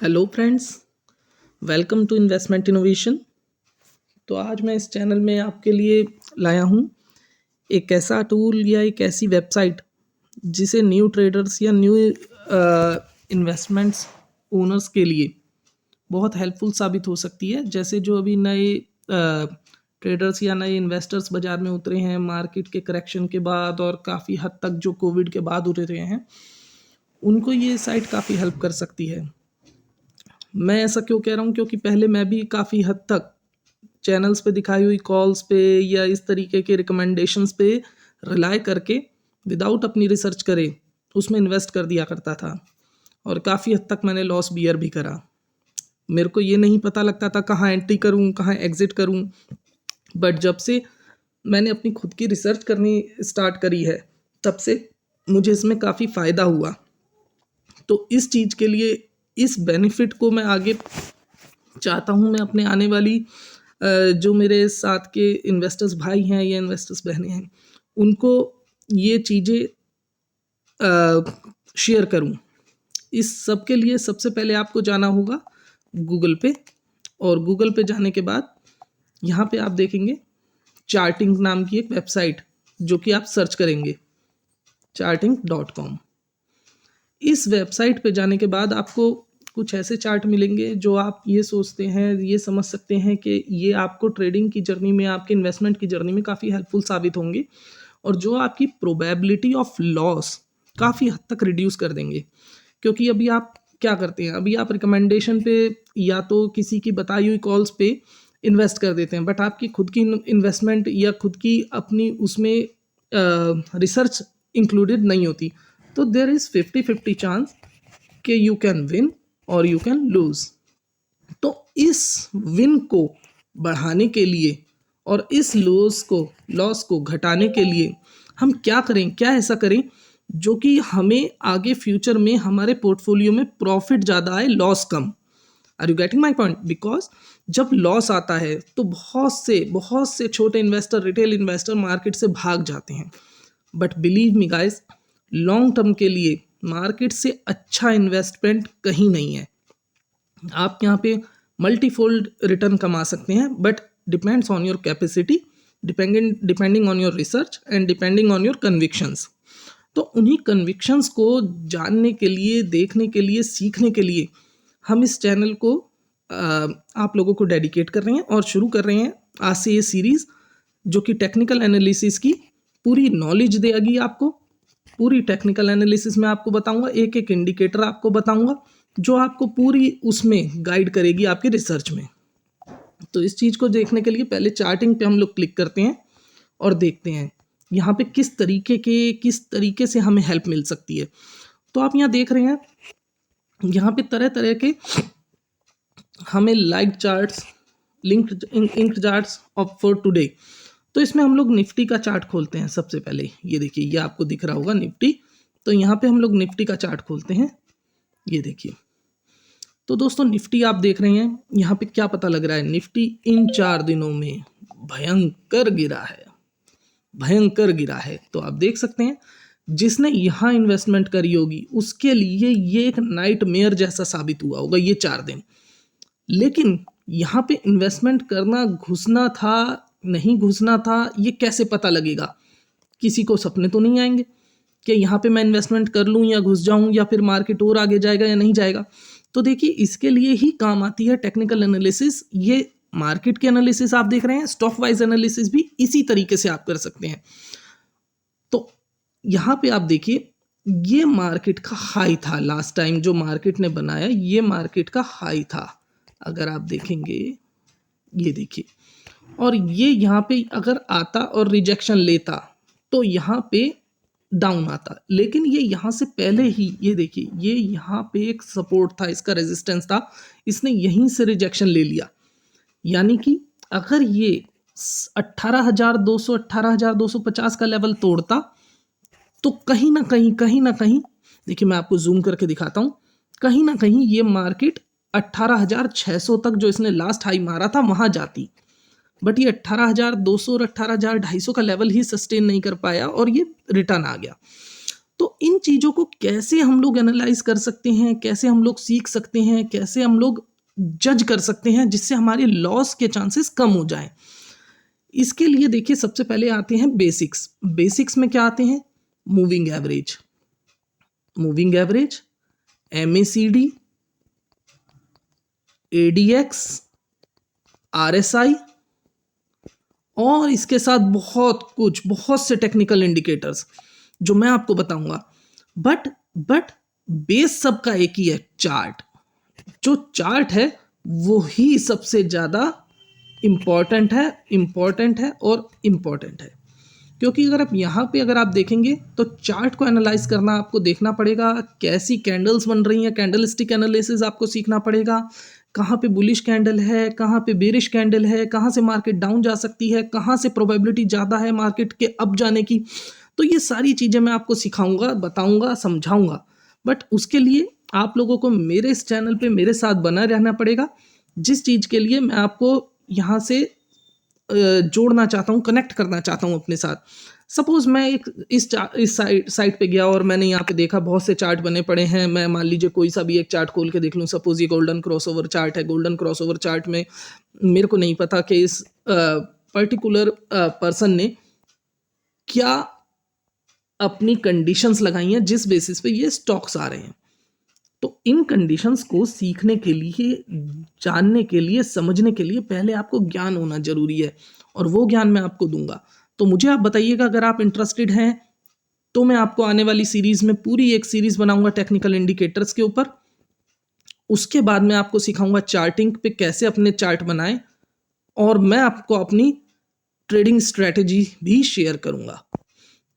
Hello friends, welcome to investment innovation. तो आज मैं इस चैनल में आपके लिए लाया हूँ एक ऐसा टूल या एक ऐसी वेबसाइट जिसे न्यू ट्रेडर्स या न्यू इन्वेस्टमेंट्स ओनर्स के लिए बहुत हेल्पफुल साबित हो सकती है। जैसे जो अभी नए ट्रेडर्स या नए इन्वेस्टर्स बाज़ार में उतरे हैं मार्केट के करेक्शन के बाद और काफ़ी हद तक जो कोविड के बाद उतरे हैं, उनको ये साइट काफ़ी हेल्प कर सकती है। मैं ऐसा क्यों कह रहा हूँ, क्योंकि पहले मैं भी काफ़ी हद तक चैनल्स पे दिखाई हुई कॉल्स पे या इस तरीके के रिकमेंडेशंस पे रिलाय करके विदाउट अपनी रिसर्च करे उसमें इन्वेस्ट कर दिया करता था और काफ़ी हद तक मैंने लॉस बियर भी करा। मेरे को ये नहीं पता लगता था कहाँ एंट्री करूँ, कहाँ एग्ज़िट करूँ। बट जब से मैंने अपनी खुद की रिसर्च करनी स्टार्ट करी है, तब से मुझे इसमें काफ़ी फ़ायदा हुआ। तो इस चीज़ के लिए, इस बेनिफिट को मैं आगे चाहता हूँ मैं अपने आने वाली जो मेरे साथ के इन्वेस्टर्स भाई हैं या इन्वेस्टर्स बहनें हैं, उनको ये चीज़ें शेयर करूँ। इस सब के लिए सबसे पहले आपको जाना होगा गूगल पे, और गूगल पे जाने के बाद यहाँ पे आप देखेंगे चार्टिंग नाम की एक वेबसाइट, जो कि आप सर्च करेंगे charting.com। इस वेबसाइट पे जाने के बाद आपको कुछ ऐसे चार्ट मिलेंगे जो आप ये सोचते हैं, ये समझ सकते हैं कि ये आपको ट्रेडिंग की जर्नी में, आपके इन्वेस्टमेंट की जर्नी में काफ़ी हेल्पफुल साबित होंगे और जो आपकी प्रोबेबिलिटी ऑफ लॉस काफ़ी हद तक रिड्यूस कर देंगे। क्योंकि अभी आप क्या करते हैं, अभी आप रिकमेंडेशन पे या तो किसी की बताई हुई कॉल्स पे इन्वेस्ट कर देते हैं, बट आपकी खुद की इन्वेस्टमेंट या खुद की अपनी उसमें रिसर्च इंक्लूडेड नहीं होती। तो देयर इज़ 50-50 चांस कि यू कैन विन और यू कैन लूज़। तो इस विन को बढ़ाने के लिए और इस लॉस को घटाने के लिए हम क्या करें, क्या ऐसा करें जो कि हमें आगे फ्यूचर में हमारे पोर्टफोलियो में प्रॉफिट ज़्यादा आए, लॉस कम। Are you getting my point? Because जब लॉस आता है तो बहुत से छोटे इन्वेस्टर, रिटेल इन्वेस्टर मार्केट से भाग जाते हैं। But believe me guys, long term के लिए मार्केट से अच्छा इन्वेस्टमेंट कहीं नहीं है। आप यहाँ पे मल्टीफोल्ड रिटर्न कमा सकते हैं, but depends on your capacity, depending on your research and depending on your convictions. तो उन्हीं कन्विक्शंस को जानने के लिए, देखने के लिए, सीखने के लिए हम इस चैनल को आप लोगों को डेडिकेट कर रहे हैं और शुरू कर रहे हैं आज से ये सीरीज़, जो कि टेक्निकल एनालिसिस की पूरी नॉलेज देगी आपको। पूरी टेक्निकल एनालिसिस में आपको बताऊंगा, एक एक इंडिकेटर आपको बताऊंगा जो आपको पूरी उसमें गाइड करेगी आपके रिसर्च में। तो इस चीज़ को देखने के लिए पहले चार्टिंग पे हम लोग क्लिक करते हैं और देखते हैं यहाँ पे किस तरीके से हमें हेल्प मिल सकती है। तो आप यहाँ देख रहे हैं, यहाँ पे तरह तरह के हमें like charts, ink charts of for today. तो इसमें हम लोग निफ्टी का चार्ट खोलते हैं। सबसे पहले ये देखिए, ये आपको दिख रहा होगा निफ्टी। तो यहाँ पे हम लोग निफ्टी का चार्ट खोलते हैं, ये देखिए। तो दोस्तों निफ्टी आप देख रहे हैं, यहाँ पे क्या पता लग रहा है, निफ्टी इन 4 दिनों में भयंकर गिरा है। तो आप देख सकते हैं, जिसने यहाँ इन्वेस्टमेंट करी होगी उसके लिए ये एक नाइटमेयर जैसा साबित हुआ होगा ये 4 दिन। लेकिन यहाँ पे इन्वेस्टमेंट करना, घुसना था नहीं घुसना था, ये कैसे पता लगेगा? किसी को सपने तो नहीं आएंगे कि यहाँ पे मैं इन्वेस्टमेंट कर लूँ या घुस जाऊँ या फिर मार्केट और आगे जाएगा या नहीं जाएगा। तो देखिए, इसके लिए ही काम आती है टेक्निकल एनालिसिस। ये मार्केट के एनालिसिस आप देख रहे हैं, स्टॉक वाइज एनालिसिस भी इसी तरीके से आप कर सकते हैं। तो यहाँ पे आप देखिए, ये मार्केट का हाई था लास्ट टाइम जो मार्केट ने बनाया, ये मार्केट का हाई था। अगर आप देखेंगे, ये देखिए, और ये यहाँ पे अगर आता और रिजेक्शन लेता तो यहाँ पे डाउन आता। लेकिन ये यहाँ से पहले ही, ये देखिए, ये यहाँ पे एक सपोर्ट था, इसका रेजिस्टेंस था, इसने यहीं से रिजेक्शन ले लिया। यानी कि अगर ये 18,200 18,250 का लेवल तोड़ता तो कहीं ना कहीं देखिए, मैं आपको जूम करके दिखाता हूँ, कहीं ना कहीं ये मार्केट 18,600 तक जो इसने लास्ट हाई मारा था वहां जाती। बट ये 18,200 और 18,250 का लेवल ही सस्टेन नहीं कर पाया और ये रिटर्न आ गया। तो इन चीज़ों को कैसे हम लोग एनालाइज़ कर सकते हैं, कैसे हम लोग सीख सकते हैं, कैसे हम लोग जज कर सकते हैं जिससे हमारे लॉस के चांसेस कम हो जाएँ। इसके लिए देखिए सबसे पहले आते हैं बेसिक्स। बेसिक्स में क्या आते हैं? Moving average, MACD, ADX, RSI और इसके साथ बहुत से टेक्निकल इंडिकेटर्स जो मैं आपको बताऊंगा। बट बेस सबका एक ही है, चार्ट। जो चार्ट है वो ही सबसे ज़्यादा इम्पॉर्टेंट है। क्योंकि अगर आप देखेंगे तो चार्ट को एनालाइज करना आपको देखना पड़ेगा, कैसी कैंडल्स बन रही हैं, कैंडल स्टिक एनालिसिस आपको सीखना पड़ेगा, कहाँ पे बुलिश कैंडल है, कहाँ पे बेरिश कैंडल है, कहाँ से मार्केट डाउन जा सकती है, कहाँ से प्रोबेबिलिटी ज़्यादा है मार्केट के अप जाने की। तो ये सारी चीज़ें मैं आपको सिखाऊंगा, बताऊंगा, समझाऊंगा। बट उसके लिए आप लोगों को मेरे इस चैनल पे मेरे साथ बना रहना पड़ेगा, जिस चीज़ के लिए मैं आपको यहाँ से जोड़ना चाहता हूँ, कनेक्ट करना चाहता हूँ अपने साथ। सपोज़ मैं इस साइट पे गया और मैंने यहाँ पे देखा बहुत से चार्ट बने पड़े हैं। मैं मान लीजिए कोई सा भी एक चार्ट खोल के देख लूँ। सपोज़ ये गोल्डन क्रॉसओवर चार्ट है। गोल्डन क्रॉसओवर चार्ट में मेरे को नहीं पता कि इस पर्टिकुलर पर्सन ने क्या अपनी कंडीशंस लगाई हैं जिस बेसिस पे ये स्टॉक्स आ रहे हैं। तो इन कंडीशंस को सीखने के लिए, जानने के लिए, समझने के लिए पहले आपको ज्ञान होना ज़रूरी है और वो ज्ञान मैं आपको दूंगा। तो मुझे आप बताइएगा अगर आप इंटरेस्टेड हैं तो मैं आपको आने वाली सीरीज़ में पूरी एक सीरीज़ बनाऊंगा टेक्निकल इंडिकेटर्स के ऊपर। उसके बाद मैं आपको सिखाऊंगा चार्टिंग पे कैसे अपने चार्ट बनाएं और मैं आपको अपनी ट्रेडिंग स्ट्रेटेजी भी शेयर करूंगा।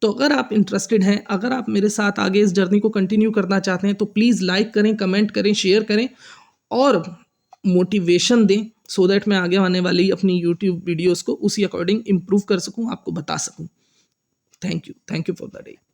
तो अगर आप इंटरेस्टेड हैं, अगर आप मेरे साथ आगे इस जर्नी को कंटिन्यू करना चाहते हैं तो प्लीज़ लाइक करें, कमेंट करें, शेयर करें और मोटिवेशन दें, सो दैट मैं आगे आने वाली अपनी यूट्यूब वीडियोस को उसी अकॉर्डिंग इम्प्रूव कर सकूं, आपको बता सकूं। Thank you for the day.